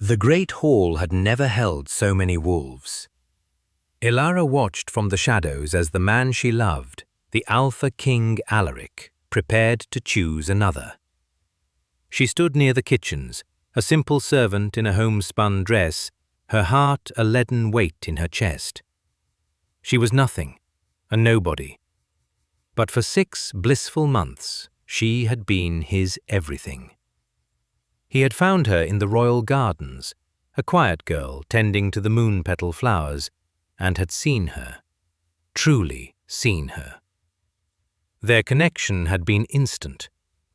The great hall had never held so many wolves. Ilara watched from the shadows as the man she loved, the Alpha King Alaric, prepared to choose another. She stood near the kitchens, a simple servant in a homespun dress, her heart a leaden weight in her chest. She was nothing, a nobody. But for 6 blissful months, she had been his everything. He had found her in the royal gardens, a quiet girl tending to the moon-petal flowers, and had seen her, truly seen her. Their connection had been instant,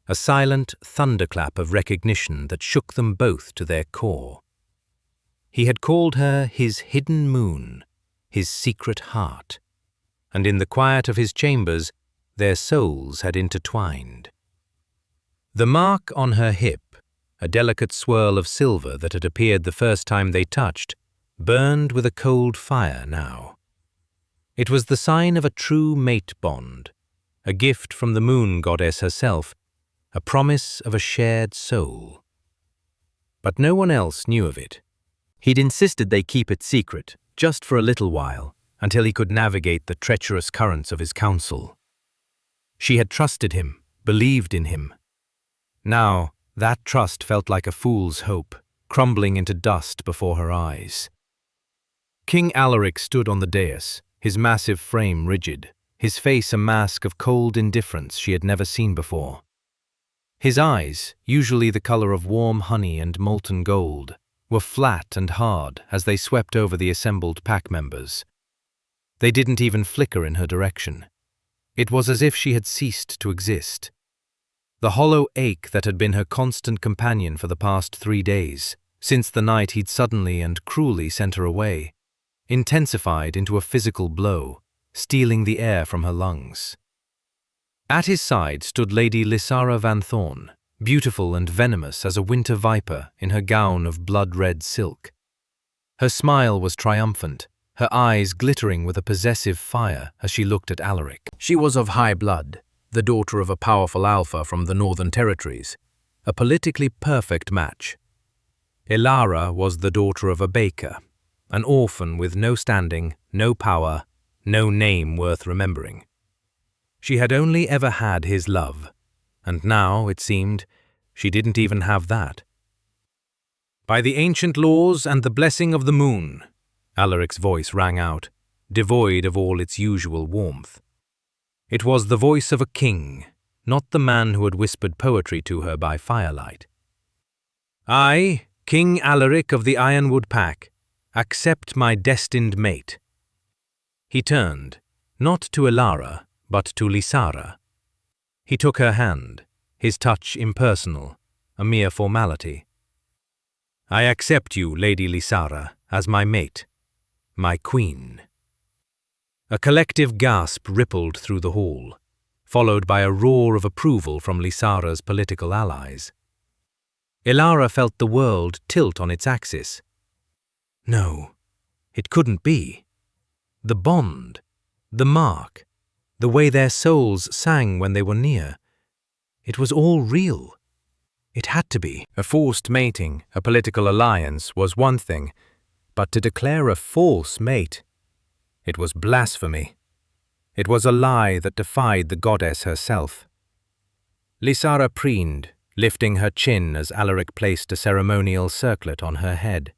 a silent thunderclap of recognition that shook them both to their core. He had called her his hidden moon, his secret heart, and in the quiet of his chambers, their souls had intertwined. The mark on her hip, a delicate swirl of silver that had appeared the first time they touched, burned with a cold fire now. It was the sign of a true mate bond, a gift from the moon goddess herself, a promise of a shared soul. But no one else knew of it. He'd insisted they keep it secret, just for a little while, until he could navigate the treacherous currents of his counsel. She had trusted him, believed in him. Now, that trust felt like a fool's hope, crumbling into dust before her eyes. King Alaric stood on the dais, his massive frame rigid, his face a mask of cold indifference she had never seen before. His eyes, usually the color of warm honey and molten gold, were flat and hard as they swept over the assembled pack members. They didn't even flicker in her direction. It was as if she had ceased to exist. The hollow ache that had been her constant companion for the past 3 days, since the night he'd suddenly and cruelly sent her away, intensified into a physical blow, stealing the air from her lungs. At his side stood Lady Lysara Van Thorn, beautiful and venomous as a winter viper in her gown of blood-red silk. Her smile was triumphant, her eyes glittering with a possessive fire as she looked at Alaric. She was of high blood, the daughter of a powerful alpha from the Northern Territories, a politically perfect match. Ilara was the daughter of a baker, an orphan with no standing, no power, no name worth remembering. She had only ever had his love, and now, it seemed, she didn't even have that. "By the ancient laws and the blessing of the moon," Alaric's voice rang out, devoid of all its usual warmth. It was the voice of a king, not the man who had whispered poetry to her by firelight. "I, King Alaric of the Ironwood Pack, accept my destined mate." He turned, not to Ilara, but to Lysara. He took her hand, his touch impersonal, a mere formality. "I accept you, Lady Lysara, as my mate, my queen." A collective gasp rippled through the hall, followed by a roar of approval from Lysara's political allies. Ilara felt the world tilt on its axis. No, it couldn't be. The bond, the mark, the way their souls sang when they were near, it was all real. It had to be. A forced mating, a political alliance, was one thing, but to declare a false mate, it was blasphemy. It was a lie that defied the goddess herself. Lysara preened, lifting her chin as Alaric placed a ceremonial circlet on her head.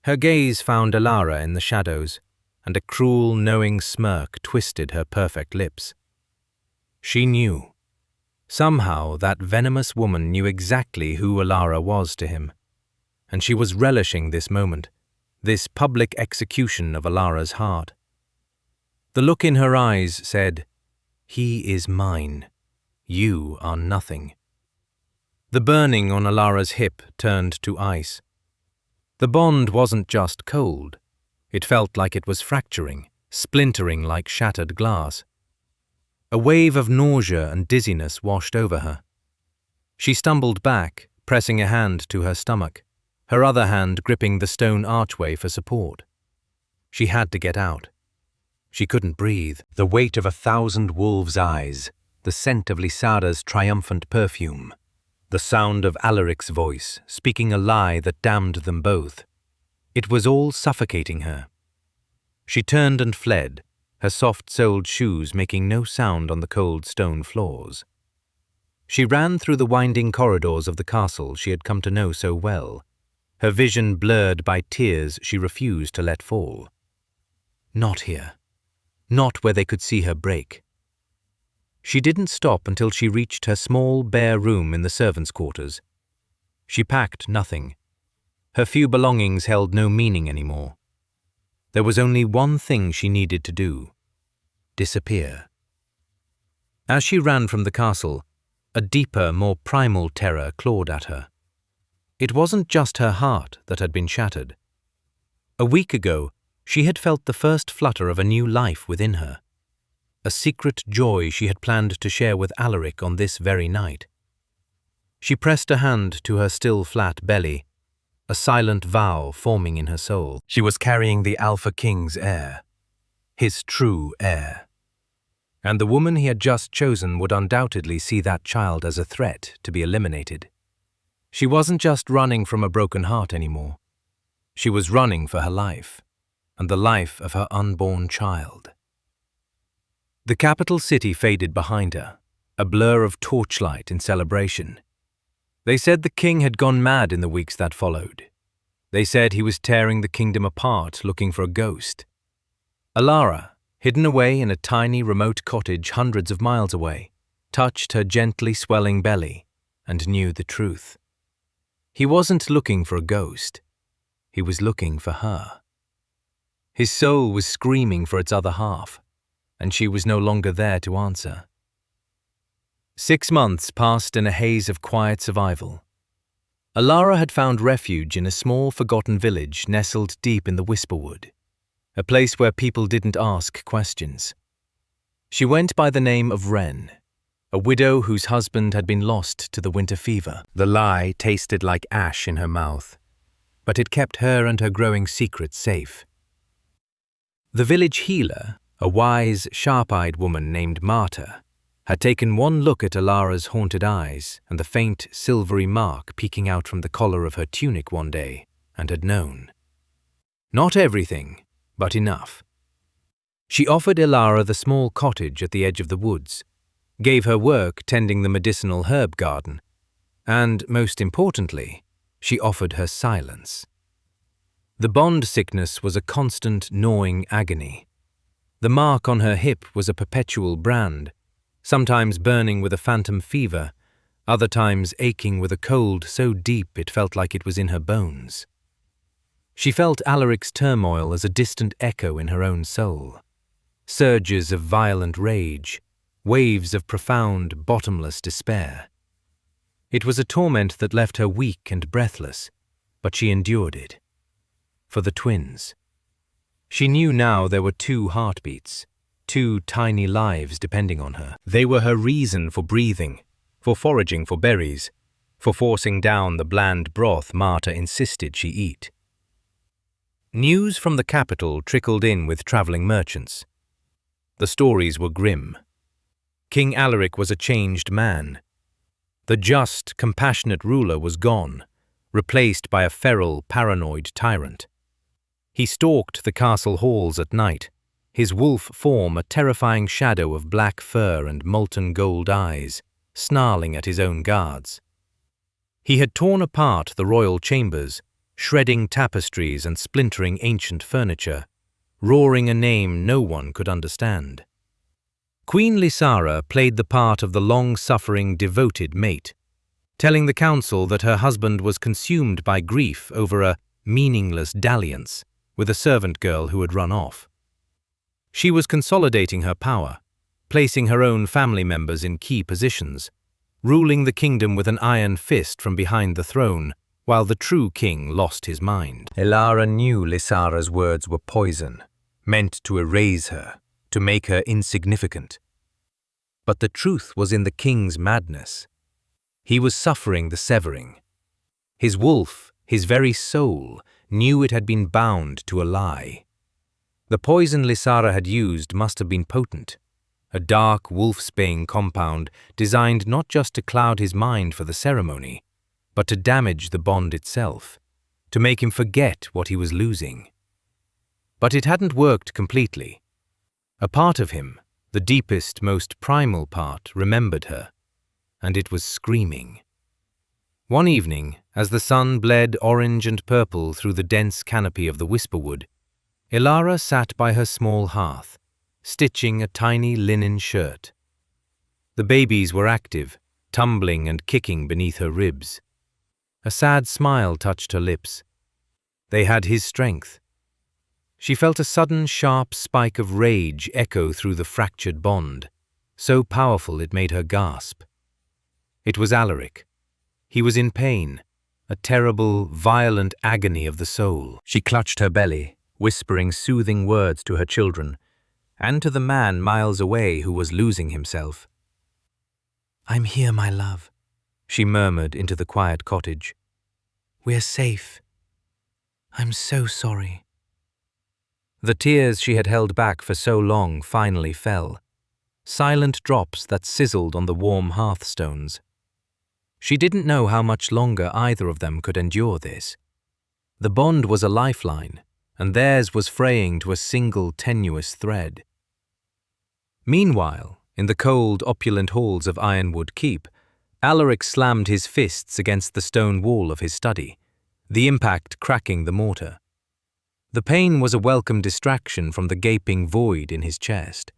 Her gaze found Ilara in the shadows, and a cruel, knowing smirk twisted her perfect lips. She knew. Somehow that venomous woman knew exactly who Ilara was to him, and she was relishing this moment, this public execution of Ilara's heart. The look in her eyes said, "He is mine. You are nothing." The burning on Ilara's hip turned to ice. The bond wasn't just cold. It felt like it was fracturing, splintering like shattered glass. A wave of nausea and dizziness washed over her. She stumbled back, pressing a hand to her stomach, her other hand gripping the stone archway for support. She had to get out. She couldn't breathe. The weight of 1,000 wolves' eyes, the scent of Lysara's triumphant perfume. The sound of Alaric's voice, speaking a lie that damned them both. It was all suffocating her. She turned and fled, her soft-soled shoes making no sound on the cold stone floors. She ran through the winding corridors of the castle she had come to know so well, her vision blurred by tears she refused to let fall. Not here. Not where they could see her break. She didn't stop until she reached her small, bare room in the servants' quarters. She packed nothing. Her few belongings held no meaning anymore. There was only one thing she needed to do: disappear. As she ran from the castle, a deeper, more primal terror clawed at her. It wasn't just her heart that had been shattered. A week ago, she had felt the first flutter of a new life within her, a secret joy she had planned to share with Alaric on this very night. She pressed a hand to her still flat belly, a silent vow forming in her soul. She was carrying the Alpha King's heir, his true heir. And the woman he had just chosen would undoubtedly see that child as a threat to be eliminated. She wasn't just running from a broken heart anymore. She was running for her life, and the life of her unborn child. The capital city faded behind her, a blur of torchlight in celebration. They said the king had gone mad in the weeks that followed. They said he was tearing the kingdom apart looking for a ghost. Alara, hidden away in a tiny remote cottage hundreds of miles away, touched her gently swelling belly and knew the truth. He wasn't looking for a ghost. He was looking for her. His soul was screaming for its other half, and she was no longer there to answer. 6 months passed in a haze of quiet survival. Alara had found refuge in a small, forgotten village nestled deep in the Whisperwood, a place where people didn't ask questions. She went by the name of Wren, a widow whose husband had been lost to the winter fever. The lie tasted like ash in her mouth, but it kept her and her growing secret safe. The village healer, a wise, sharp-eyed woman named Marta, had taken one look at Alara's haunted eyes and the faint, silvery mark peeking out from the collar of her tunic one day, and had known. Not everything, but enough. She offered Alara the small cottage at the edge of the woods, gave her work tending the medicinal herb garden, and, most importantly, she offered her silence. The bond sickness was a constant, gnawing agony. The mark on her hip was a perpetual brand, sometimes burning with a phantom fever, other times aching with a cold so deep it felt like it was in her bones. She felt Alaric's turmoil as a distant echo in her own soul. Surges of violent rage, waves of profound, bottomless despair. It was a torment that left her weak and breathless, but she endured it. For the twins. She knew now there were 2 heartbeats, 2 tiny lives depending on her. They were her reason for breathing, for foraging for berries, for forcing down the bland broth Marta insisted she eat. News from the capital trickled in with traveling merchants. The stories were grim. King Alaric was a changed man. The just, compassionate ruler was gone, replaced by a feral, paranoid tyrant. He stalked the castle halls at night, his wolf form a terrifying shadow of black fur and molten gold eyes, snarling at his own guards. He had torn apart the royal chambers, shredding tapestries and splintering ancient furniture, roaring a name no one could understand. Queen Lysara played the part of the long-suffering, devoted mate, telling the council that her husband was consumed by grief over a meaningless dalliance with a servant girl who had run off. She was consolidating her power, placing her own family members in key positions, ruling the kingdom with an iron fist from behind the throne, while the true king lost his mind. Alara knew Lysara's words were poison, meant to erase her, to make her insignificant. But the truth was in the king's madness. He was suffering the severing. His wolf, his very soul, knew it had been bound to a lie. The poison Lysara had used must have been potent. a dark wolfsbane compound designed not just to cloud his mind for the ceremony, but to damage the bond itself, to make him forget what he was losing. But it hadn't worked completely. A part of him, the deepest, most primal part, remembered her, and it was screaming. One evening, as the sun bled orange and purple through the dense canopy of the whisperwood, Ilara sat by her small hearth, stitching a tiny linen shirt. The babies were active, tumbling and kicking beneath her ribs. A sad smile touched her lips. They had his strength. She felt a sudden sharp spike of rage echo through the fractured bond, so powerful it made her gasp. It was Alaric. He was in pain, a terrible, violent agony of the soul. She clutched her belly, whispering soothing words to her children, and to the man miles away who was losing himself. "I'm here, my love," she murmured into the quiet cottage. "We're safe. I'm so sorry." The tears she had held back for so long finally fell, silent drops that sizzled on the warm hearthstones. She didn't know how much longer either of them could endure this. The bond was a lifeline, and theirs was fraying to a single tenuous thread. Meanwhile, in the cold, opulent halls of Ironwood Keep, Alaric slammed his fists against the stone wall of his study, the impact cracking the mortar. The pain was a welcome distraction from the gaping void in his chest.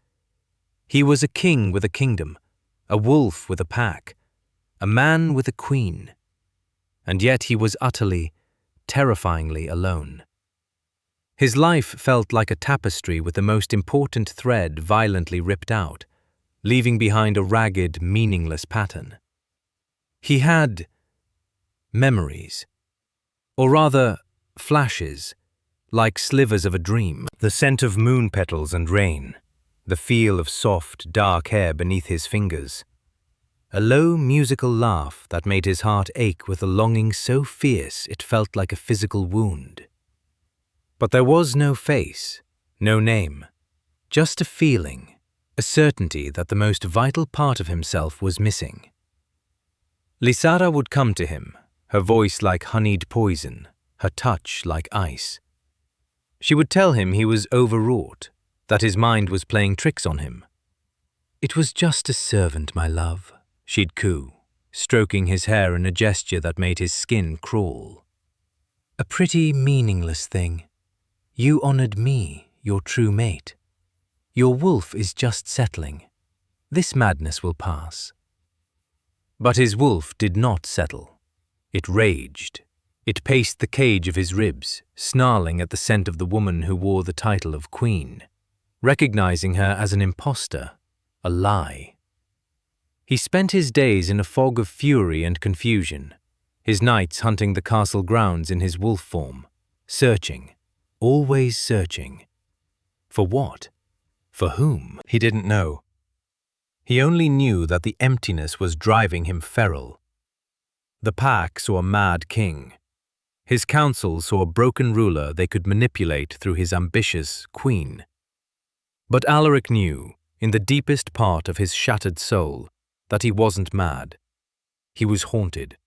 He was a king with a kingdom, a wolf with a pack, a man with a queen, and yet he was utterly, terrifyingly alone. His life felt like a tapestry with the most important thread violently ripped out, leaving behind a ragged, meaningless pattern. He had memories, or rather, flashes, like slivers of a dream. The scent of moon petals and rain, the feel of soft, dark hair beneath his fingers, a low musical laugh that made his heart ache with a longing so fierce it felt like a physical wound. But there was no face, no name, just a feeling, a certainty that the most vital part of himself was missing. Lysara would come to him, her voice like honeyed poison, her touch like ice. She would tell him he was overwrought, that his mind was playing tricks on him. "It was just a servant, my love," she'd coo, stroking his hair in a gesture that made his skin crawl. "A pretty, meaningless thing. You honored me, your true mate. Your wolf is just settling. This madness will pass." But his wolf did not settle. It raged. It paced the cage of his ribs, snarling at the scent of the woman who wore the title of queen, recognizing her as an imposter, a lie. He spent his days in a fog of fury and confusion, his nights hunting the castle grounds in his wolf form, searching, always searching. For what? For whom? He didn't know. He only knew that the emptiness was driving him feral. The pack saw a mad king. His council saw a broken ruler they could manipulate through his ambitious queen. But Alaric knew, in the deepest part of his shattered soul, that he wasn't mad. He was haunted,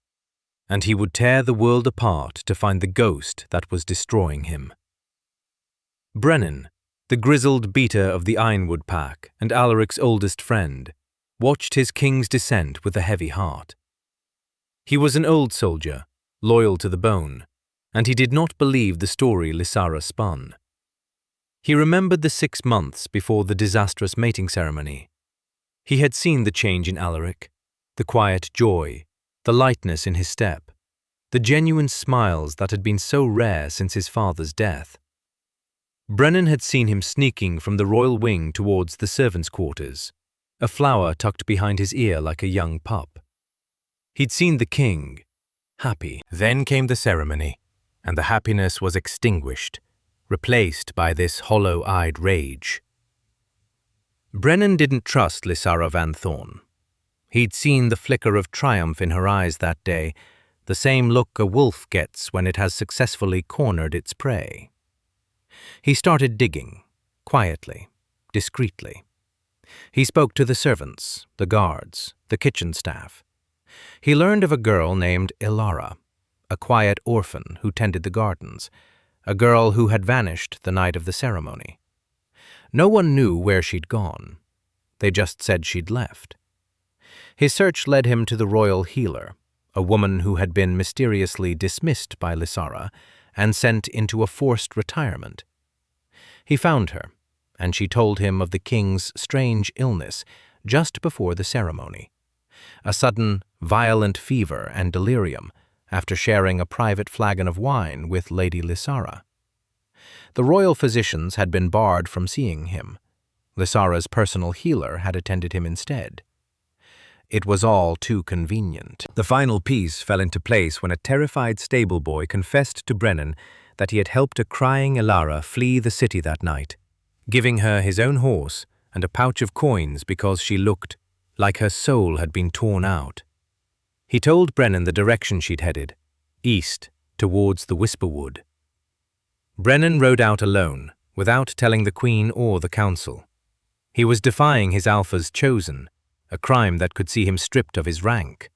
and he would tear the world apart to find the ghost that was destroying him. Brennan, the grizzled beater of the Ironwood pack and Alaric's oldest friend, watched his king's descent with a heavy heart. He was an old soldier, loyal to the bone, and he did not believe the story Lysara spun. He remembered the 6 months before the disastrous mating ceremony. He had seen the change in Alaric, the quiet joy, the lightness in his step, the genuine smiles that had been so rare since his father's death. Brennan had seen him sneaking from the royal wing towards the servants' quarters, a flower tucked behind his ear like a young pup. He'd seen the king, happy. Then came the ceremony, and the happiness was extinguished, replaced by this hollow-eyed rage. Brennan didn't trust Lysara Van Thorn. He'd seen the flicker of triumph in her eyes that day, the same look a wolf gets when it has successfully cornered its prey. He started digging, quietly, discreetly. He spoke to the servants, the guards, the kitchen staff. He learned of a girl named Ilara, a quiet orphan who tended the gardens, a girl who had vanished the night of the ceremony. No one knew where she'd gone. They just said she'd left. His search led him to the royal healer, a woman who had been mysteriously dismissed by Lysara and sent into a forced retirement. He found her, and she told him of the king's strange illness just before the ceremony, a sudden, violent fever and delirium after sharing a private flagon of wine with Lady Lysara. The royal physicians had been barred from seeing him. Lysara's personal healer had attended him instead. It was all too convenient. The final piece fell into place when a terrified stable boy confessed to Brennan that he had helped a crying Ilara flee the city that night, giving her his own horse and a pouch of coins because she looked like her soul had been torn out. He told Brennan the direction she'd headed, east, towards the Whisperwood. Brennan rode out alone, without telling the Queen or the Council. He was defying his Alpha's chosen, a crime that could see him stripped of his rank.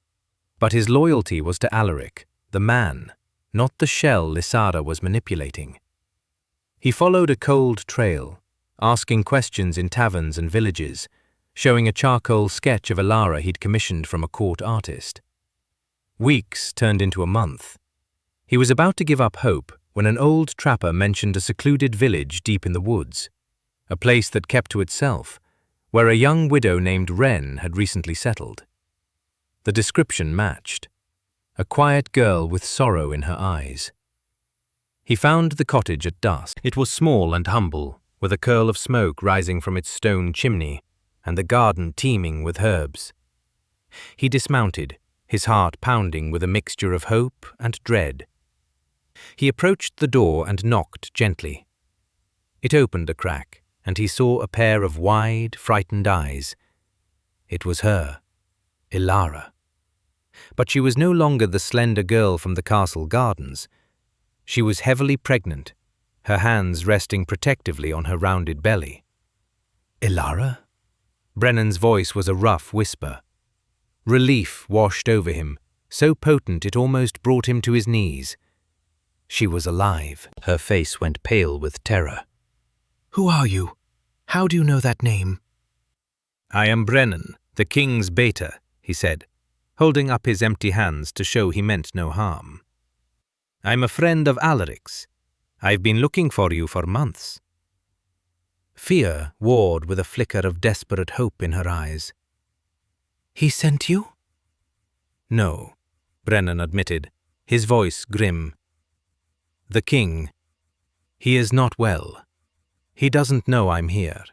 But his loyalty was to Alaric, the man, not the shell Lysara was manipulating. He followed a cold trail, asking questions in taverns and villages, showing a charcoal sketch of Ilara he'd commissioned from a court artist. Weeks turned into a month. He was about to give up hope when an old trapper mentioned a secluded village deep in the woods, a place that kept to itself, where a young widow named Wren had recently settled. The description matched. A quiet girl with sorrow in her eyes. He found the cottage at dusk. It was small and humble, with a curl of smoke rising from its stone chimney, and the garden teeming with herbs. He dismounted, his heart pounding with a mixture of hope and dread. He approached the door and knocked gently. It opened a crack, and he saw a pair of wide, frightened eyes. It was her, Ilara. But she was no longer the slender girl from the castle gardens. She was heavily pregnant, her hands resting protectively on her rounded belly. Ilara? Brennan's voice was a rough whisper. Relief washed over him, so potent it almost brought him to his knees. She was alive. Her face went pale with terror. "Who are you? How do you know that name?" "I am Brennan, the king's beta," he said, holding up his empty hands to show he meant no harm. "I'm a friend of Alaric's. I've been looking for you for months." Fear warred with a flicker of desperate hope in her eyes. "He sent you?" "No," Brennan admitted, his voice grim. "The king. He is not well. He doesn't know I'm here.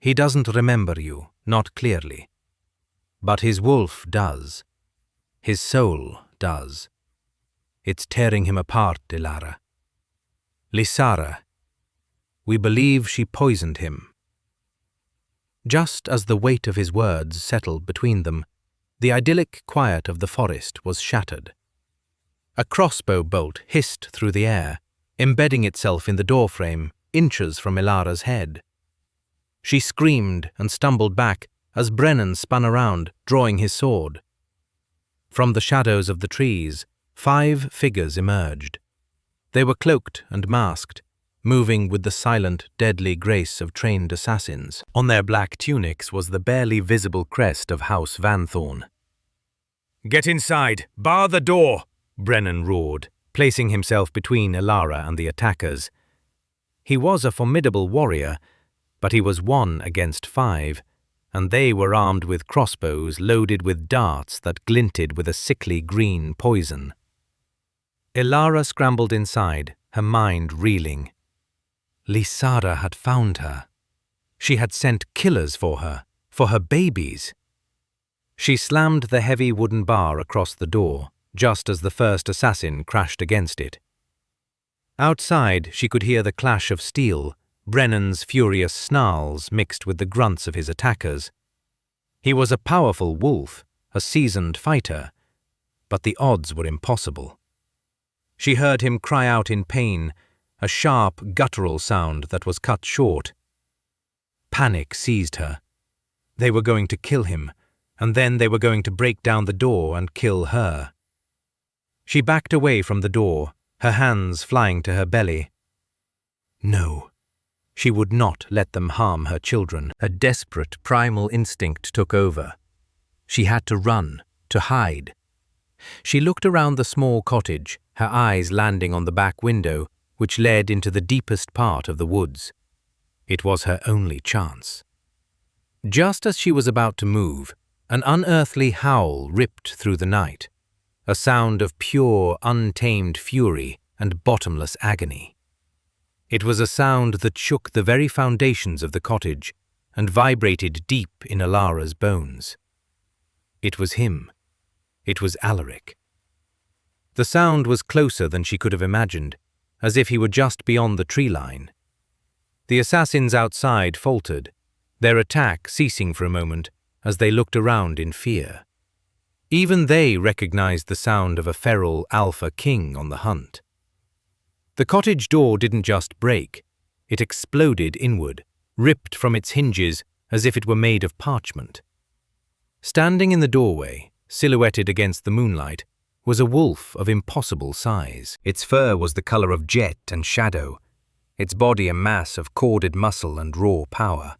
He doesn't remember you, not clearly. But his wolf does. His soul does. It's tearing him apart, Ilara. Lysara. We believe she poisoned him." Just as the weight of his words settled between them, the idyllic quiet of the forest was shattered. A crossbow bolt hissed through the air, embedding itself in the doorframe, inches from Ilara's head. She screamed and stumbled back as Brennan spun around, drawing his sword. From the shadows of the trees, 5 figures emerged. They were cloaked and masked, moving with the silent, deadly grace of trained assassins. On their black tunics was the barely visible crest of House Vanthorn. "Get inside! Bar the door!" Brennan roared, placing himself between Ilara and the attackers. He was a formidable warrior, but he was 1 against 5, and they were armed with crossbows loaded with darts that glinted with a sickly green poison. Ilara scrambled inside, her mind reeling. Lysara had found her. She had sent killers for her babies. She slammed the heavy wooden bar across the door, just as the first assassin crashed against it. Outside, she could hear the clash of steel, Brennan's furious snarls mixed with the grunts of his attackers. He was a powerful wolf, a seasoned fighter, but the odds were impossible. She heard him cry out in pain, a sharp, guttural sound that was cut short. Panic seized her. They were going to kill him, and then they were going to break down the door and kill her. She backed away from the door, her hands flying to her belly. No, she would not let them harm her children. A desperate primal instinct took over. She had to run, to hide. She looked around the small cottage, her eyes landing on the back window, which led into the deepest part of the woods. It was her only chance. Just as she was about to move, an unearthly howl ripped through the night, a sound of pure, untamed fury and bottomless agony. It was a sound that shook the very foundations of the cottage and vibrated deep in Ilara's bones. It was him. It was Alaric. The sound was closer than she could have imagined, as if he were just beyond the tree line. The assassins outside faltered, their attack ceasing for a moment as they looked around in fear. Even they recognized the sound of a feral alpha king on the hunt. The cottage door didn't just break, it exploded inward, ripped from its hinges as if it were made of parchment. Standing in the doorway, silhouetted against the moonlight, was a wolf of impossible size. Its fur was the color of jet and shadow, its body a mass of corded muscle and raw power.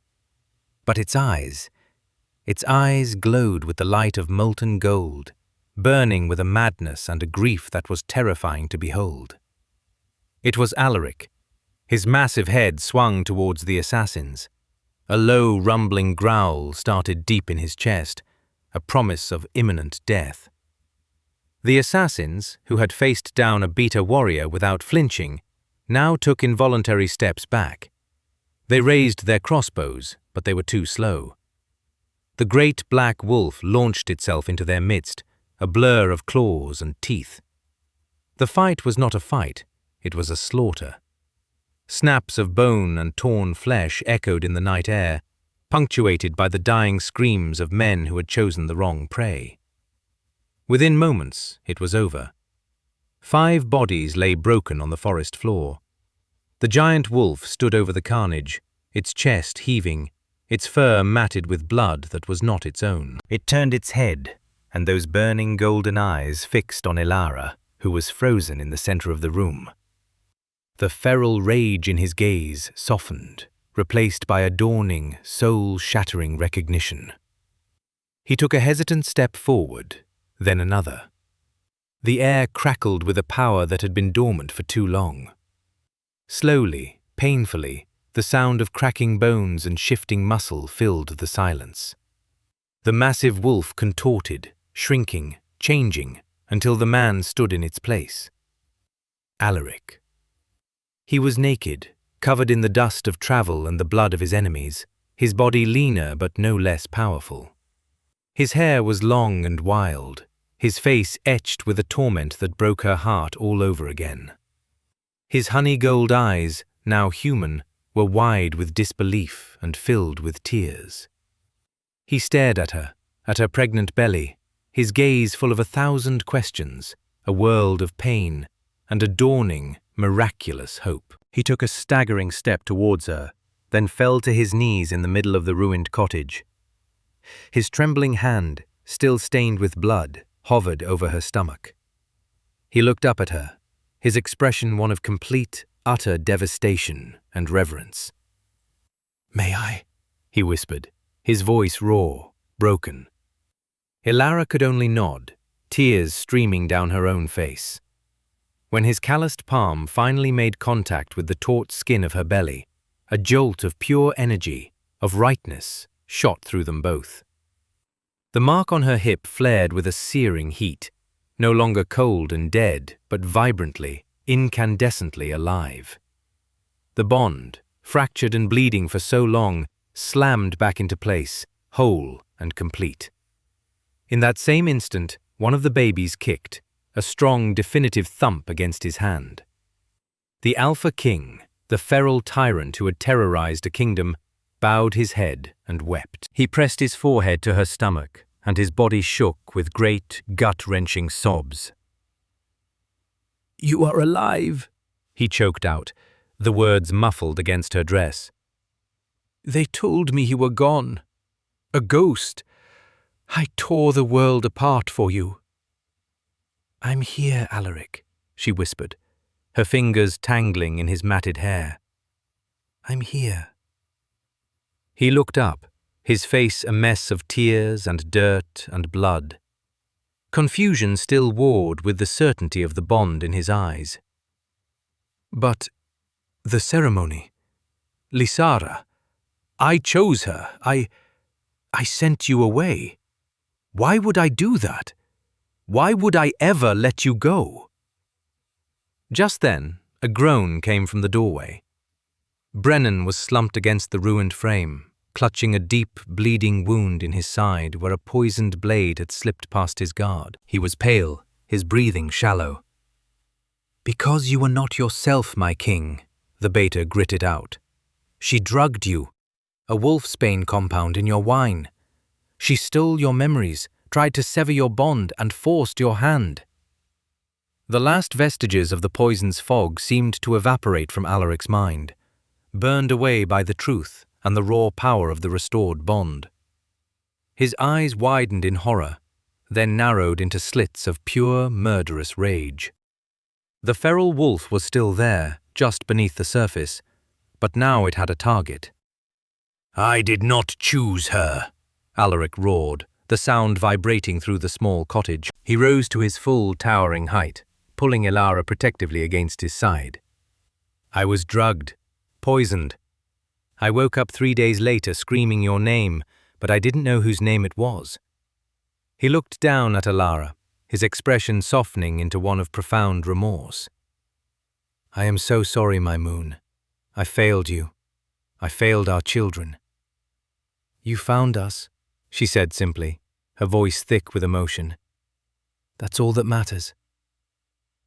But its eyes glowed with the light of molten gold, burning with a madness and a grief that was terrifying to behold. It was Alaric. His massive head swung towards the assassins. A low, rumbling growl started deep in his chest, a promise of imminent death. The assassins, who had faced down a beta warrior without flinching, now took involuntary steps back. They raised their crossbows, but they were too slow. The great black wolf launched itself into their midst, a blur of claws and teeth. The fight was not a fight, it was a slaughter. Snaps of bone and torn flesh echoed in the night air, punctuated by the dying screams of men who had chosen the wrong prey. Within moments, it was over. 5 bodies lay broken on the forest floor. The giant wolf stood over the carnage, its chest heaving, its fur matted with blood that was not its own. It turned its head, and those burning golden eyes fixed on Ilara, who was frozen in the center of the room. The feral rage in his gaze softened, replaced by a dawning, soul-shattering recognition. He took a hesitant step forward, then another. The air crackled with a power that had been dormant for too long. Slowly, painfully, the sound of cracking bones and shifting muscle filled the silence. The massive wolf contorted, shrinking, changing, until the man stood in its place. Alaric. He was naked, covered in the dust of travel and the blood of his enemies, his body leaner but no less powerful. His hair was long and wild, his face etched with a torment that broke her heart all over again. His honey-gold eyes, now human, were wide with disbelief and filled with tears. He stared at her pregnant belly, his gaze full of 1,000 questions, a world of pain, and a dawning, miraculous hope. He took a staggering step towards her, then fell to his knees in the middle of the ruined cottage. His trembling hand, still stained with blood, hovered over her stomach. He looked up at her, his expression one of complete, utter devastation and reverence. "May I?" he whispered, his voice raw, broken. Ilara could only nod, tears streaming down her own face. When his calloused palm finally made contact with the taut skin of her belly, a jolt of pure energy, of rightness, shot through them both. The mark on her hip flared with a searing heat, no longer cold and dead, but vibrantly, incandescently alive. The bond, fractured and bleeding for so long, slammed back into place, whole and complete. In that same instant, one of the babies kicked, a strong, definitive thump against his hand. The Alpha King, the feral tyrant who had terrorized a kingdom, bowed his head and wept. He pressed his forehead to her stomach, and his body shook with great, gut-wrenching sobs. "You are alive," he choked out, the words muffled against her dress. "They told me you were gone. A ghost. I tore the world apart for you. I'm here, Alaric, she whispered, her fingers tangling in his matted hair. I'm here. He looked up, his face a mess of tears and dirt and blood. Confusion still warred with the certainty of the bond in his eyes. But the ceremony, Lysara, I chose her. I sent you away. Why would I do that? Why would I ever let you go? Just then, a groan came from the doorway. Brennan was slumped against the ruined frame, clutching a deep, bleeding wound in his side where a poisoned blade had slipped past his guard. He was pale, his breathing shallow. Because you were not yourself, my king, the beta gritted out. She drugged you, a wolfsbane compound in your wine. She stole your memories, tried to sever your bond, and forced your hand. The last vestiges of the poison's fog seemed to evaporate from Alaric's mind, burned away by the truth and the raw power of the restored bond. His eyes widened in horror, then narrowed into slits of pure, murderous rage. The feral wolf was still there, just beneath the surface, but now it had a target. I did not choose her, Alaric roared, the sound vibrating through the small cottage. He rose to his full, towering height, pulling Elara protectively against his side. I was drugged, poisoned. I woke up 3 days later screaming your name, but I didn't know whose name it was. He looked down at Elara, his expression softening into one of profound remorse. I am so sorry, my moon. I failed you. I failed our children. You found us, she said simply, her voice thick with emotion. That's all that matters.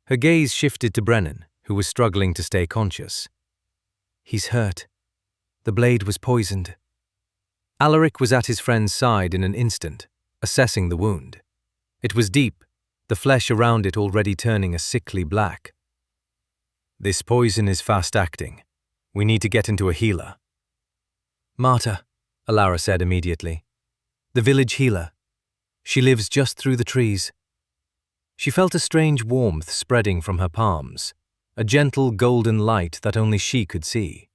Her gaze shifted to Brennan, who was struggling to stay conscious. He's hurt. The blade was poisoned. Alaric was at his friend's side in an instant, assessing the wound. It was deep, the flesh around it already turning a sickly black. This poison is fast-acting. We need to get into a healer. Marta, Elara said immediately. The village healer. She lives just through the trees. She felt a strange warmth spreading from her palms, a gentle golden light that only she could see.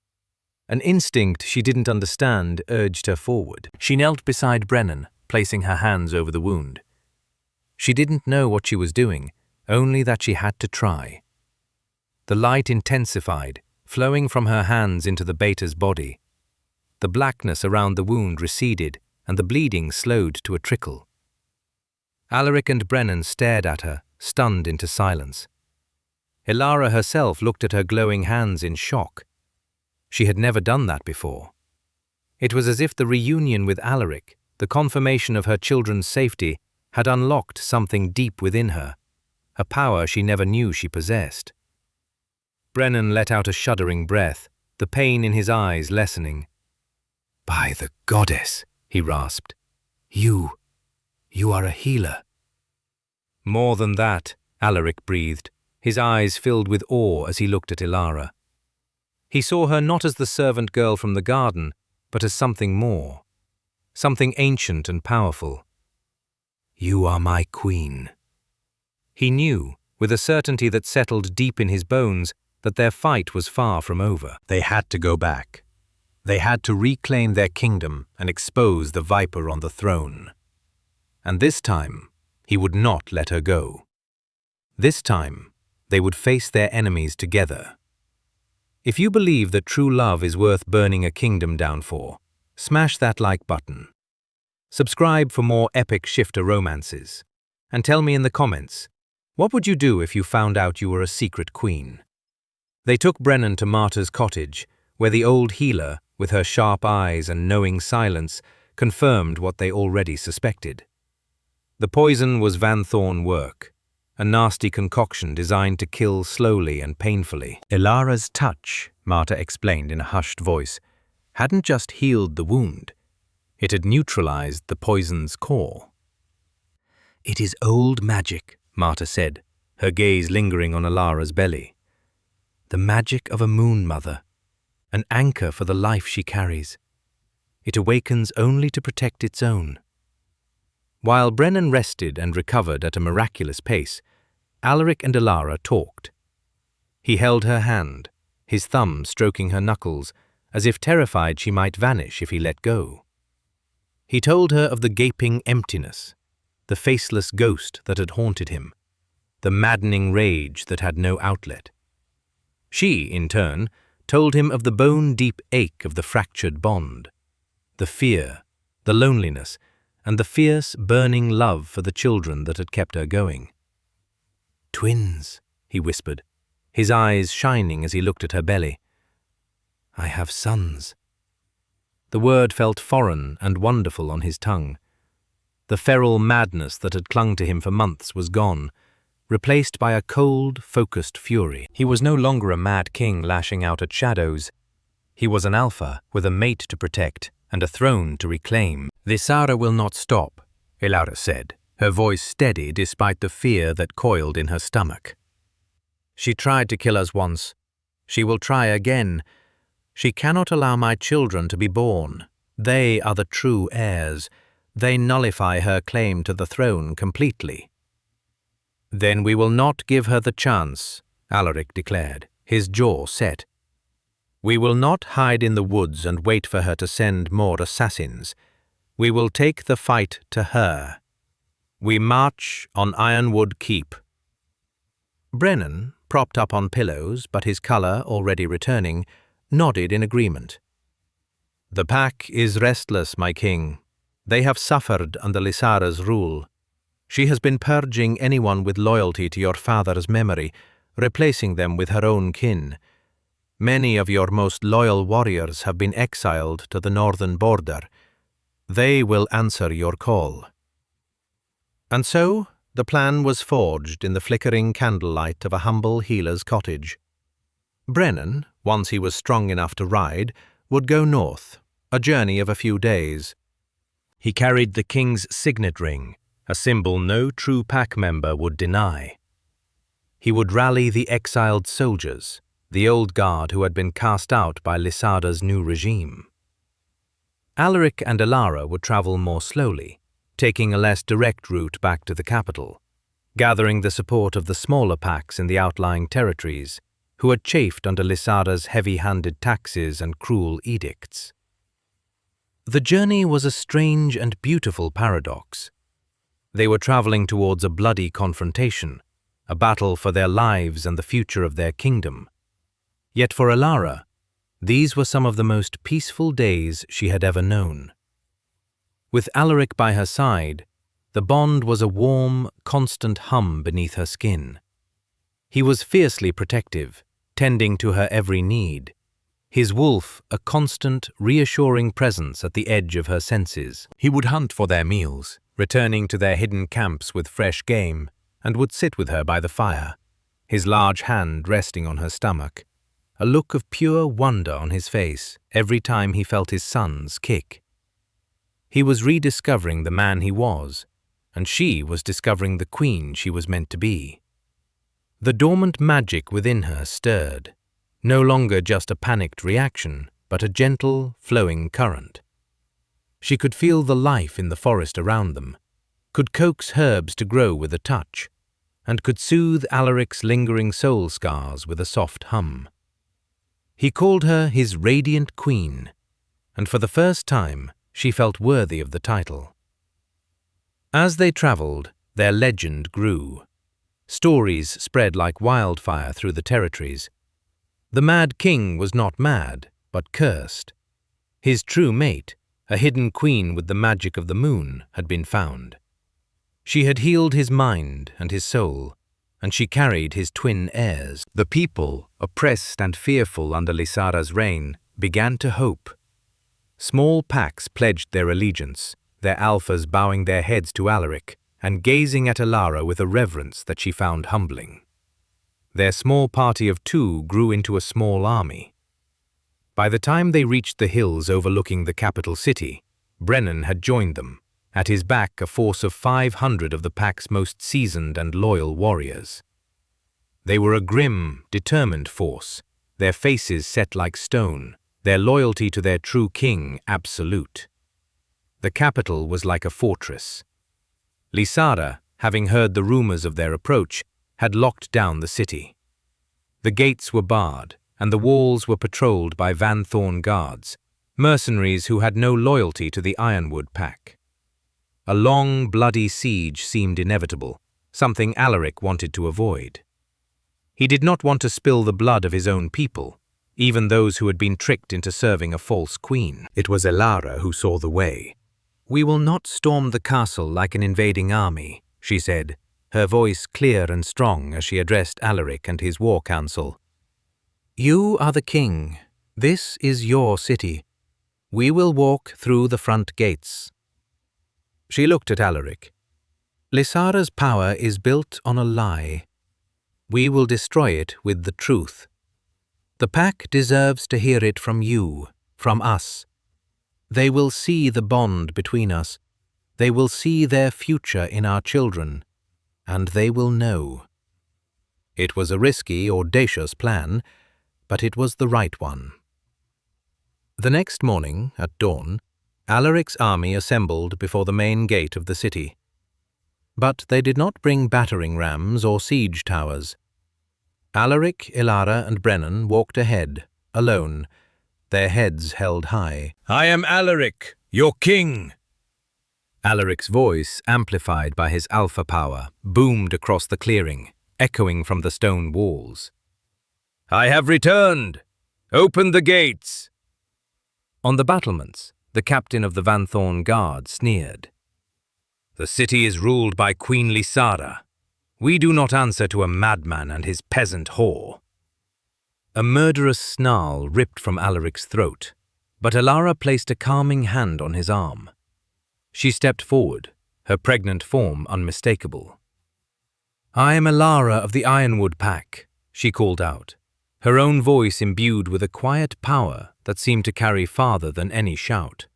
An instinct she didn't understand urged her forward. She knelt beside Brennan, placing her hands over the wound. She didn't know what she was doing, only that she had to try. The light intensified, flowing from her hands into the beta's body. The blackness around the wound receded, and the bleeding slowed to a trickle. Alaric and Brennan stared at her, stunned into silence. Elara herself looked at her glowing hands in shock. She had never done that before. It was as if the reunion with Alaric, the confirmation of her children's safety, had unlocked something deep within her, a power she never knew she possessed. Brennan let out a shuddering breath, the pain in his eyes lessening. By the goddess, he rasped. You are a healer. More than that, Alaric breathed, his eyes filled with awe as he looked at Elara. He saw her not as the servant girl from the garden, but as something more, something ancient and powerful. You are my queen. He knew, with a certainty that settled deep in his bones, that their fight was far from over. They had to go back. They had to reclaim their kingdom and expose the viper on the throne. And this time, he would not let her go. This time, they would face their enemies together. If you believe that true love is worth burning a kingdom down for, smash that like button. Subscribe for more epic shifter romances. And tell me in the comments, what would you do if you found out you were a secret queen? They took Brennan to Marta's cottage, where the old healer, with her sharp eyes and knowing silence, confirmed what they already suspected. The poison was Van Thorn work, a nasty concoction designed to kill slowly and painfully. Elara's touch, Marta explained in a hushed voice, hadn't just healed the wound. It had neutralized the poison's core. It is old magic, Marta said, her gaze lingering on Elara's belly. The magic of a moon mother, an anchor for the life she carries. It awakens only to protect its own. While Brennan rested and recovered at a miraculous pace, Alaric and Ilara talked. He held her hand, his thumb stroking her knuckles, as if terrified she might vanish if he let go. He told her of the gaping emptiness, the faceless ghost that had haunted him, the maddening rage that had no outlet. She, in turn, told him of the bone-deep ache of the fractured bond, the fear, the loneliness, and the fierce, burning love for the children that had kept her going. "Twins," he whispered, his eyes shining as he looked at her belly. "I have sons." The word felt foreign and wonderful on his tongue. The feral madness that had clung to him for months was gone, replaced by a cold, focused fury. He was no longer a mad king lashing out at shadows. He was an alpha with a mate to protect and a throne to reclaim. "Lysara will not stop," Ilara said, her voice steady despite the fear that coiled in her stomach. "She tried to kill us once. She will try again. She cannot allow my children to be born. They are the true heirs. They nullify her claim to the throne completely." "Then we will not give her the chance," Alaric declared, his jaw set. "We will not hide in the woods and wait for her to send more assassins. We will take the fight to her. We march on Ironwood Keep." Brennan, propped up on pillows but his color already returning, nodded in agreement. "The pack is restless, my king. They have suffered under Lysara's rule. She has been purging anyone with loyalty to your father's memory, replacing them with her own kin. Many of your most loyal warriors have been exiled to the northern border. They will answer your call." And so, the plan was forged in the flickering candlelight of a humble healer's cottage. Brennan, once he was strong enough to ride, would go north, a journey of a few days. He carried the king's signet ring, a symbol no true pack member would deny. He would rally the exiled soldiers, the old guard who had been cast out by Lysara's new regime. Alaric and Ilara would travel more slowly, taking a less direct route back to the capital, gathering the support of the smaller packs in the outlying territories, who had chafed under Lysara's heavy-handed taxes and cruel edicts. The journey was a strange and beautiful paradox. They were traveling towards a bloody confrontation, a battle for their lives and the future of their kingdom. Yet for Ilara, these were some of the most peaceful days she had ever known. With Alaric by her side, the bond was a warm, constant hum beneath her skin. He was fiercely protective, tending to her every need, his wolf a constant, reassuring presence at the edge of her senses. He would hunt for their meals, returning to their hidden camps with fresh game, and would sit with her by the fire, his large hand resting on her stomach, a look of pure wonder on his face every time he felt his sons kick. He was rediscovering the man he was, and she was discovering the queen she was meant to be. The dormant magic within her stirred, no longer just a panicked reaction, but a gentle, flowing current. She could feel the life in the forest around them, could coax herbs to grow with a touch, and could soothe Alaric's lingering soul scars with a soft hum. He called her his radiant queen, and for the first time she felt worthy of the title. As they traveled, their legend grew. Stories spread like wildfire through the territories. The Mad King was not mad, but cursed. His true mate, a hidden queen with the magic of the moon, had been found. She had healed his mind and his soul, and she carried his twin heirs. The people, oppressed and fearful under Lysara's reign, began to hope. Small packs pledged their allegiance, their alphas bowing their heads to Alaric and gazing at Ilara with a reverence that she found humbling. Their small party of two grew into a small army. By the time they reached the hills overlooking the capital city, Brennan had joined them, at his back a force of 500 of the pack's most seasoned and loyal warriors. They were a grim, determined force, their faces set like stone, their loyalty to their true king absolute. The capital was like a fortress. Lysara, having heard the rumors of their approach, had locked down the city. The gates were barred, and the walls were patrolled by Van Thorn guards, mercenaries who had no loyalty to the Ironwood pack. A long, bloody siege seemed inevitable, something Alaric wanted to avoid. He did not want to spill the blood of his own people, even those who had been tricked into serving a false queen. It was Elara who saw the way. "We will not storm the castle like an invading army," she said, her voice clear and strong as she addressed Alaric and his war council. "You are the king. This is your city. We will walk through the front gates." She looked at Alaric. "Lysara's power is built on a lie. We will destroy it with the truth. The pack deserves to hear it from you, from us. They will see the bond between us. They will see their future in our children, and they will know." It was a risky, audacious plan, but it was the right one. The next morning, at dawn, Alaric's army assembled before the main gate of the city. But they did not bring battering rams or siege towers. Alaric, Elara, and Brennan walked ahead, alone, their heads held high. "I am Alaric, your king!" Alaric's voice, amplified by his alpha power, boomed across the clearing, echoing from the stone walls. "I have returned! Open the gates!" On the battlements, the captain of the Van Thorn Guard sneered. "The city is ruled by Queen Lysara. We do not answer to a madman and his peasant whore." A murderous snarl ripped from Alaric's throat, but Elara placed a calming hand on his arm. She stepped forward, her pregnant form unmistakable. "I am Elara of the Ironwood pack," she called out, her own voice imbued with a quiet power that seemed to carry farther than any shout.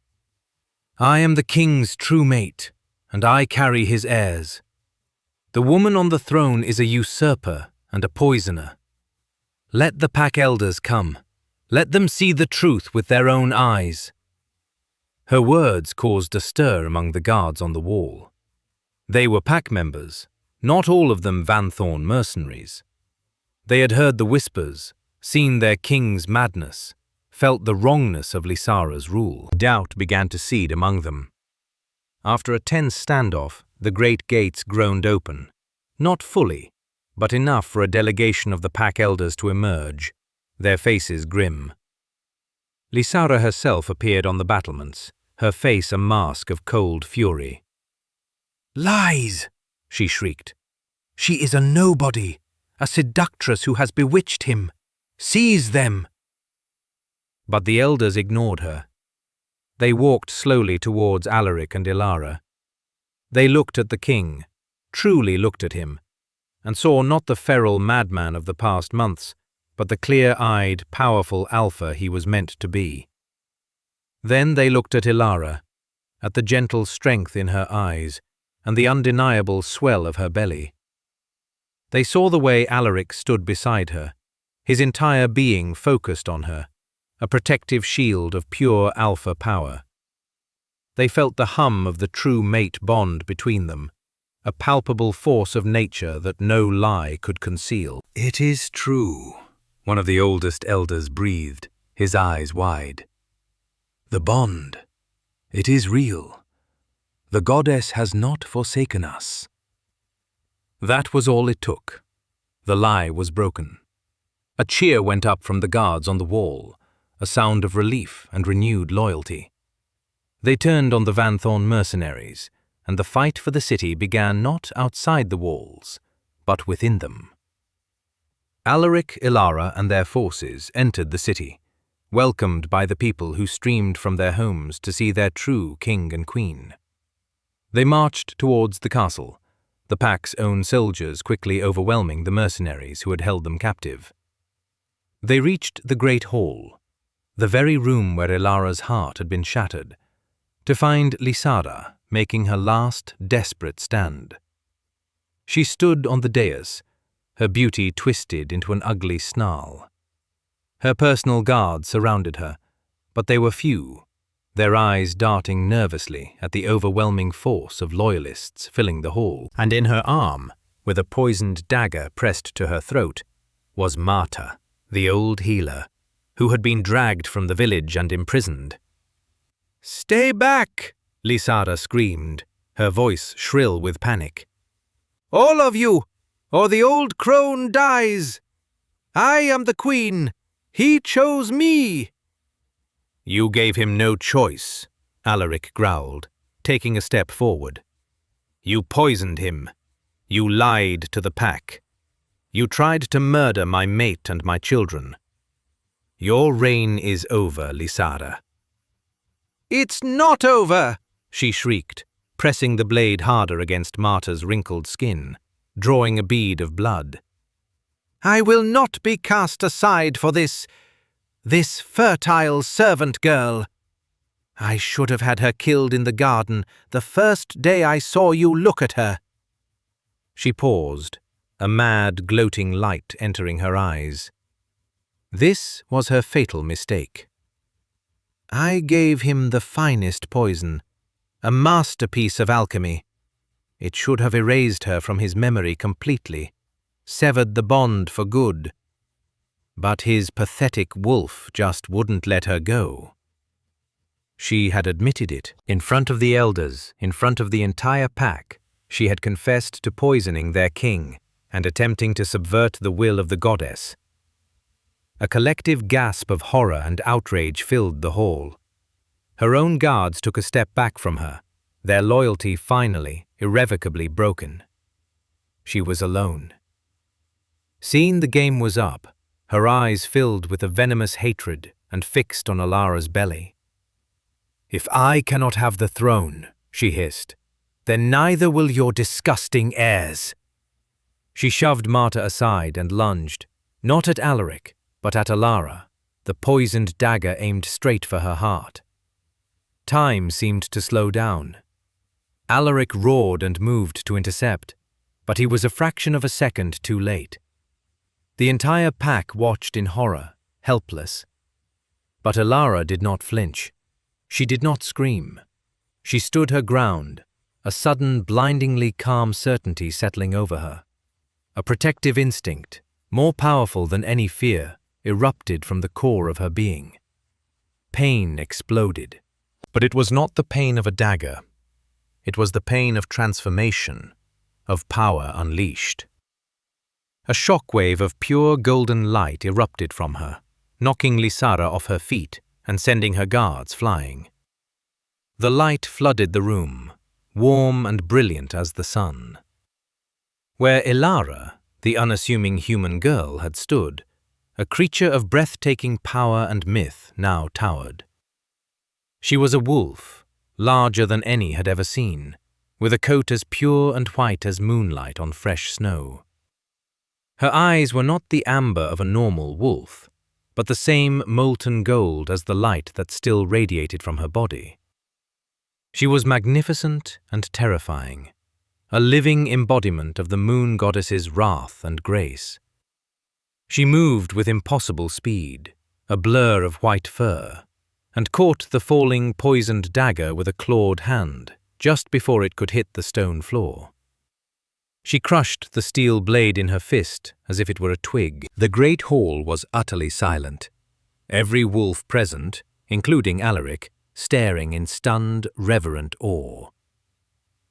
"I am the king's true mate, and I carry his heirs. The woman on the throne is a usurper and a poisoner. Let the pack elders come. Let them see the truth with their own eyes." Her words caused a stir among the guards on the wall. They were pack members, not all of them Van Thorn mercenaries. They had heard the whispers, seen their king's madness, felt the wrongness of Lysara's rule. Doubt began to seed among them. After a tense standoff, the great gates groaned open, not fully, but enough for a delegation of the pack elders to emerge, their faces grim. Lysara herself appeared on the battlements, her face a mask of cold fury. "Lies!" she shrieked. "She is a nobody, a seductress who has bewitched him. Seize them!" But the elders ignored her. They walked slowly towards Alaric and Elara. They looked at the king, truly looked at him, and saw not the feral madman of the past months, but the clear-eyed, powerful alpha he was meant to be. Then they looked at Elara, at the gentle strength in her eyes, and the undeniable swell of her belly. They saw the way Alaric stood beside her, his entire being focused on her, a protective shield of pure alpha power. They felt the hum of the true mate bond between them, a palpable force of nature that no lie could conceal. "It is true," one of the oldest elders breathed, his eyes wide. "The bond, it is real. The goddess has not forsaken us." That was all it took. The lie was broken. A cheer went up from the guards on the wall, a sound of relief and renewed loyalty. They turned on the Van Thorn mercenaries, and the fight for the city began not outside the walls, but within them. Alaric, Elara, and their forces entered the city, welcomed by the people who streamed from their homes to see their true king and queen. They marched towards the castle, the pack's own soldiers quickly overwhelming the mercenaries who had held them captive. They reached the great hall, the very room where Elara's heart had been shattered, to find Lysara making her last desperate stand. She stood on the dais, her beauty twisted into an ugly snarl. Her personal guard surrounded her, but they were few, their eyes darting nervously at the overwhelming force of loyalists filling the hall. And in her arm, with a poisoned dagger pressed to her throat, was Marta, the old healer, who had been dragged from the village and imprisoned. "Stay back!" Lysara screamed, her voice shrill with panic. "All of you, or the old crone dies! I am the queen! He chose me!" "You gave him no choice," Alaric growled, taking a step forward. "You poisoned him. You lied to the pack. You tried to murder my mate and my children. Your reign is over, Lysara." "It's not over!" she shrieked, pressing the blade harder against Marta's wrinkled skin, drawing a bead of blood. "I will not be cast aside for this fertile servant girl. I should have had her killed in the garden the first day I saw you look at her." She paused, a mad, gloating light entering her eyes. This was her fatal mistake. "I gave him the finest poison, a masterpiece of alchemy. It should have erased her from his memory completely, severed the bond for good. But his pathetic wolf just wouldn't let her go." She had admitted it. In front of the elders, in front of the entire pack, she had confessed to poisoning their king and attempting to subvert the will of the goddess. A collective gasp of horror and outrage filled the hall. Her own guards took a step back from her, their loyalty finally, irrevocably broken. She was alone. Seeing the game was up, her eyes filled with a venomous hatred and fixed on Alara's belly. "If I cannot have the throne," she hissed, "then neither will your disgusting heirs." She shoved Marta aside and lunged, not at Alaric, but at Alara, the poisoned dagger aimed straight for her heart. Time seemed to slow down. Alaric roared and moved to intercept, but he was a fraction of a second too late. The entire pack watched in horror, helpless. But Alara did not flinch. She did not scream. She stood her ground, a sudden, blindingly calm certainty settling over her. A protective instinct, more powerful than any fear, erupted from the core of her being. Pain exploded. But it was not the pain of a dagger. It was the pain of transformation, of power unleashed. A shockwave of pure golden light erupted from her, knocking Lysara off her feet and sending her guards flying. The light flooded the room, warm and brilliant as the sun. Where Ilara, the unassuming human girl, had stood, a creature of breathtaking power and myth now towered. She was a wolf, larger than any had ever seen, with a coat as pure and white as moonlight on fresh snow. Her eyes were not the amber of a normal wolf, but the same molten gold as the light that still radiated from her body. She was magnificent and terrifying, a living embodiment of the moon goddess's wrath and grace. She moved with impossible speed, a blur of white fur, and caught the falling poisoned dagger with a clawed hand just before it could hit the stone floor. She crushed the steel blade in her fist as if it were a twig. The great hall was utterly silent, every wolf present, including Alaric, staring in stunned, reverent awe.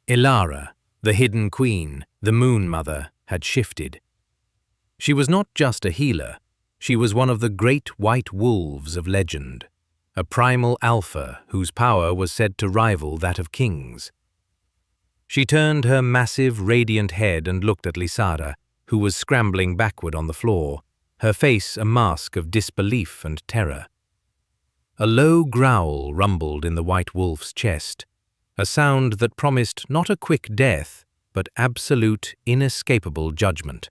Ilara, the hidden queen, the Moon Mother, had shifted. She was not just a healer, she was one of the great white wolves of legend, a primal alpha whose power was said to rival that of kings. She turned her massive, radiant head and looked at Lysara, who was scrambling backward on the floor, her face a mask of disbelief and terror. A low growl rumbled in the white wolf's chest, a sound that promised not a quick death, but absolute, inescapable judgment.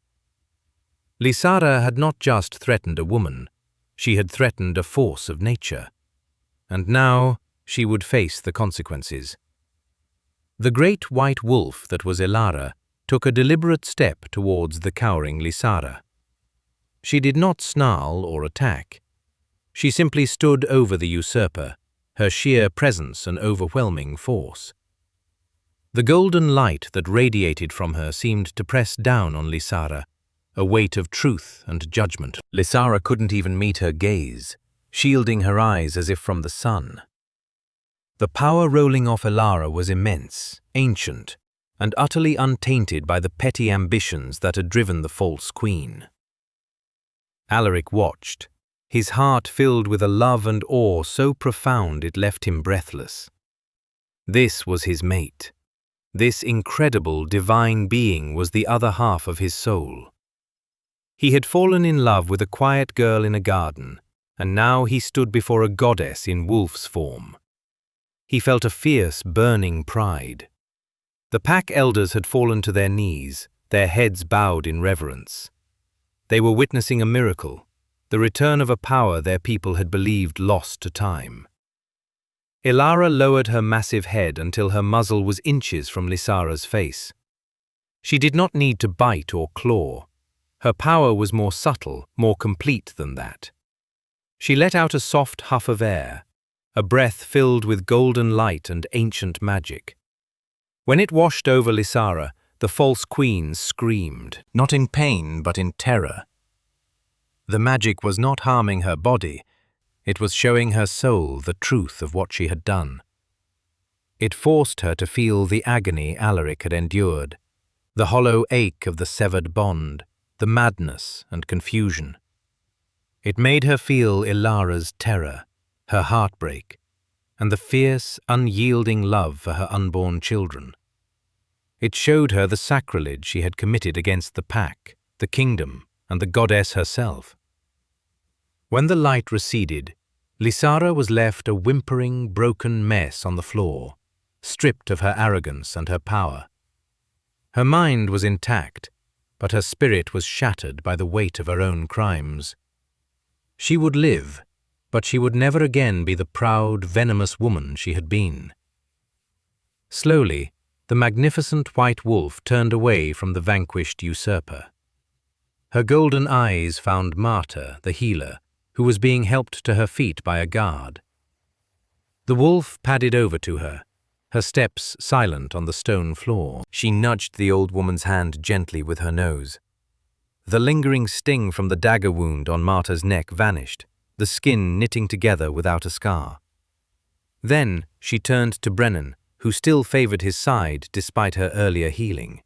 Lysara had not just threatened a woman, she had threatened a force of nature. And now she would face the consequences. The great white wolf that was Ilara took a deliberate step towards the cowering Lysara. She did not snarl or attack. She simply stood over the usurper, her sheer presence an overwhelming force. The golden light that radiated from her seemed to press down on Lysara, a weight of truth and judgment. Lysara couldn't even meet her gaze, shielding her eyes as if from the sun. The power rolling off Elara was immense, ancient, and utterly untainted by the petty ambitions that had driven the false queen. Alaric watched, his heart filled with a love and awe so profound it left him breathless. This was his mate. This incredible, divine being was the other half of his soul. He had fallen in love with a quiet girl in a garden, and now he stood before a goddess in wolf's form. He felt a fierce, burning pride. The pack elders had fallen to their knees, their heads bowed in reverence. They were witnessing a miracle, the return of a power their people had believed lost to time. Elara lowered her massive head until her muzzle was inches from Lysara's face. She did not need to bite or claw. Her power was more subtle, more complete than that. She let out a soft huff of air, a breath filled with golden light and ancient magic. When it washed over Lysara, the false queen screamed, not in pain but in terror. The magic was not harming her body, it was showing her soul the truth of what she had done. It forced her to feel the agony Alaric had endured, the hollow ache of the severed bond, the madness and confusion. It made her feel Elara's terror, her heartbreak, and the fierce, unyielding love for her unborn children. It showed her the sacrilege she had committed against the pack, the kingdom, and the goddess herself. When the light receded, Lysara was left a whimpering, broken mess on the floor, stripped of her arrogance and her power. Her mind was intact, but her spirit was shattered by the weight of her own crimes. She would live, but she would never again be the proud, venomous woman she had been. Slowly, the magnificent white wolf turned away from the vanquished usurper. Her golden eyes found Marta, the healer, who was being helped to her feet by a guard. The wolf padded over to her, her steps silent on the stone floor. She nudged the old woman's hand gently with her nose. The lingering sting from the dagger wound on Marta's neck vanished, the skin knitting together without a scar. Then she turned to Brennan, who still favored his side despite her earlier healing.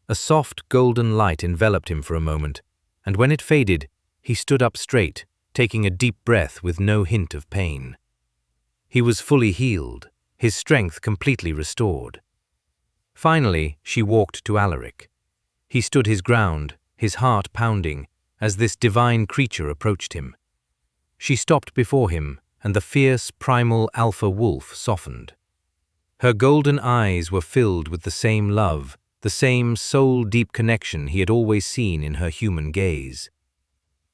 A soft golden light enveloped him for a moment, and when it faded, he stood up straight, taking a deep breath with no hint of pain. He was fully healed, his strength completely restored. Finally, she walked to Alaric. He stood his ground, his heart pounding, as this divine creature approached him. She stopped before him, and the fierce, primal alpha wolf softened. Her golden eyes were filled with the same love, the same soul-deep connection he had always seen in her human gaze.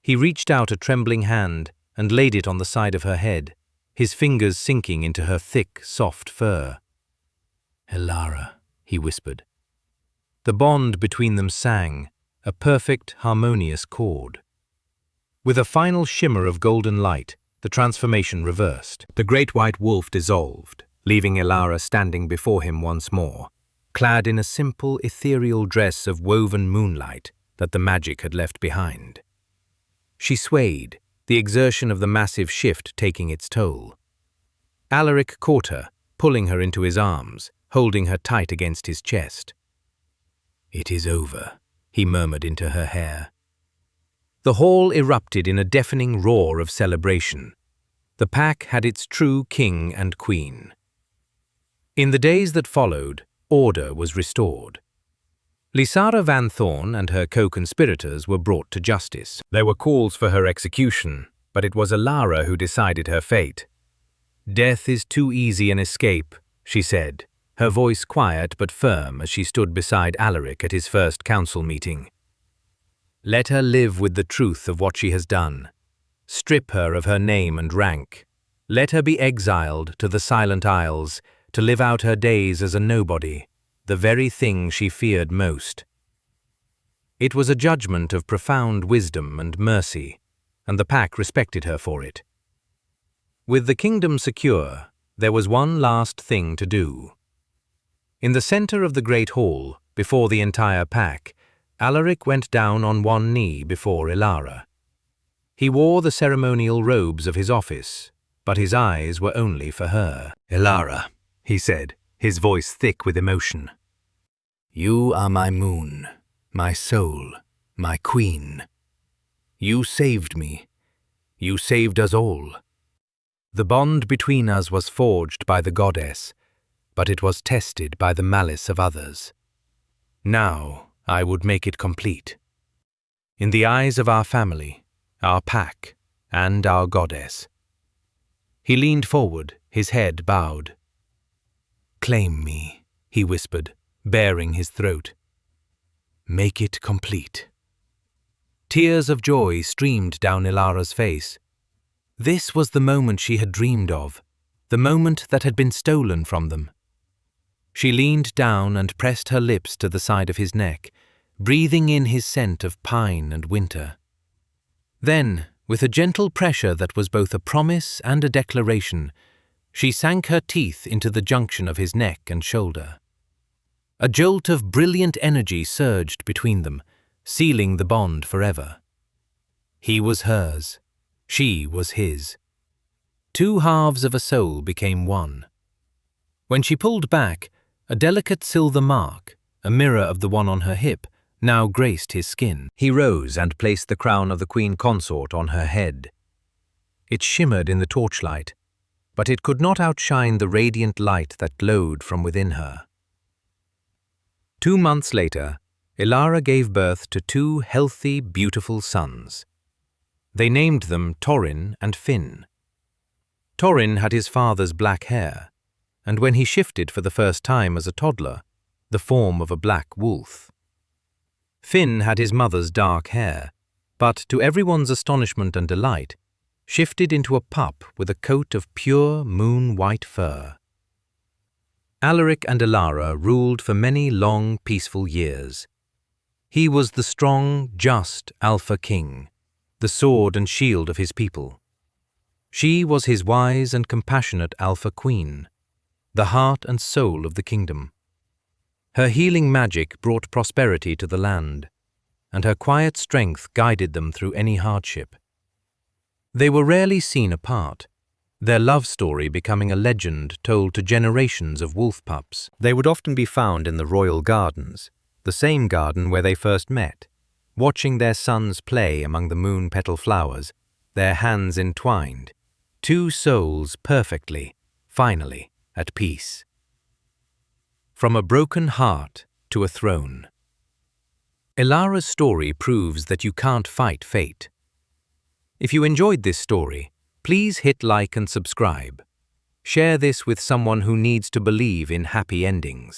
He reached out a trembling hand and laid it on the side of her head, his fingers sinking into her thick, soft fur. "Elara," he whispered. The bond between them sang, a perfect, harmonious chord. With a final shimmer of golden light, the transformation reversed. The great white wolf dissolved, leaving Elara standing before him once more, clad in a simple, ethereal dress of woven moonlight that the magic had left behind. She swayed, the exertion of the massive shift taking its toll. Alaric caught her, pulling her into his arms, holding her tight against his chest. "It is over," he murmured into her hair. The hall erupted in a deafening roar of celebration. The pack had its true king and queen. In the days that followed, order was restored. Lysara Van Thorn and her co-conspirators were brought to justice. There were calls for her execution, but it was Elara who decided her fate. "Death is too easy an escape," she said, her voice quiet but firm as she stood beside Alaric at his first council meeting. "Let her live with the truth of what she has done. Strip her of her name and rank. Let her be exiled to the Silent Isles to live out her days as a nobody, the very thing she feared most." It was a judgment of profound wisdom and mercy, and the pack respected her for it. With the kingdom secure, there was one last thing to do. In the center of the great hall, before the entire pack, Alaric went down on one knee before Ilara. He wore the ceremonial robes of his office, but his eyes were only for her. "Ilara," he said, his voice thick with emotion. "You are my moon, my soul, my queen. You saved me. You saved us all. The bond between us was forged by the goddess, but it was tested by the malice of others. Now I would make it complete. In the eyes of our family, our pack, and our goddess." He leaned forward, his head bowed. "Claim me," he whispered, baring his throat. "Make it complete." Tears of joy streamed down Ilara's face. This was the moment she had dreamed of, the moment that had been stolen from them. She leaned down and pressed her lips to the side of his neck, breathing in his scent of pine and winter. Then, with a gentle pressure that was both a promise and a declaration, she sank her teeth into the junction of his neck and shoulder. A jolt of brilliant energy surged between them, sealing the bond forever. He was hers. She was his. Two halves of a soul became one. When she pulled back, a delicate silver mark, a mirror of the one on her hip, now graced his skin. He rose and placed the crown of the queen consort on her head. It shimmered in the torchlight, but it could not outshine the radiant light that glowed from within her. 2 months later, Ilara gave birth to 2 healthy, beautiful sons. They named them Torin and Finn. Torin had his father's black hair, and when he shifted for the first time as a toddler, the form of a black wolf. Finn had his mother's dark hair, but to everyone's astonishment and delight, shifted into a pup with a coat of pure moon-white fur. Alaric and Ilara ruled for many long, peaceful years. He was the strong, just Alpha King, the sword and shield of his people. She was his wise and compassionate Alpha Queen, the heart and soul of the kingdom. Her healing magic brought prosperity to the land, and her quiet strength guided them through any hardship. They were rarely seen apart, their love story becoming a legend told to generations of wolf pups. They would often be found in the royal gardens, the same garden where they first met, watching their sons play among the moon petal flowers, their hands entwined, 2 souls perfectly, finally, at peace. From a broken heart to a throne. Ilara's story proves that you can't fight fate. If you enjoyed this story, please hit like and subscribe. Share this with someone who needs to believe in happy endings.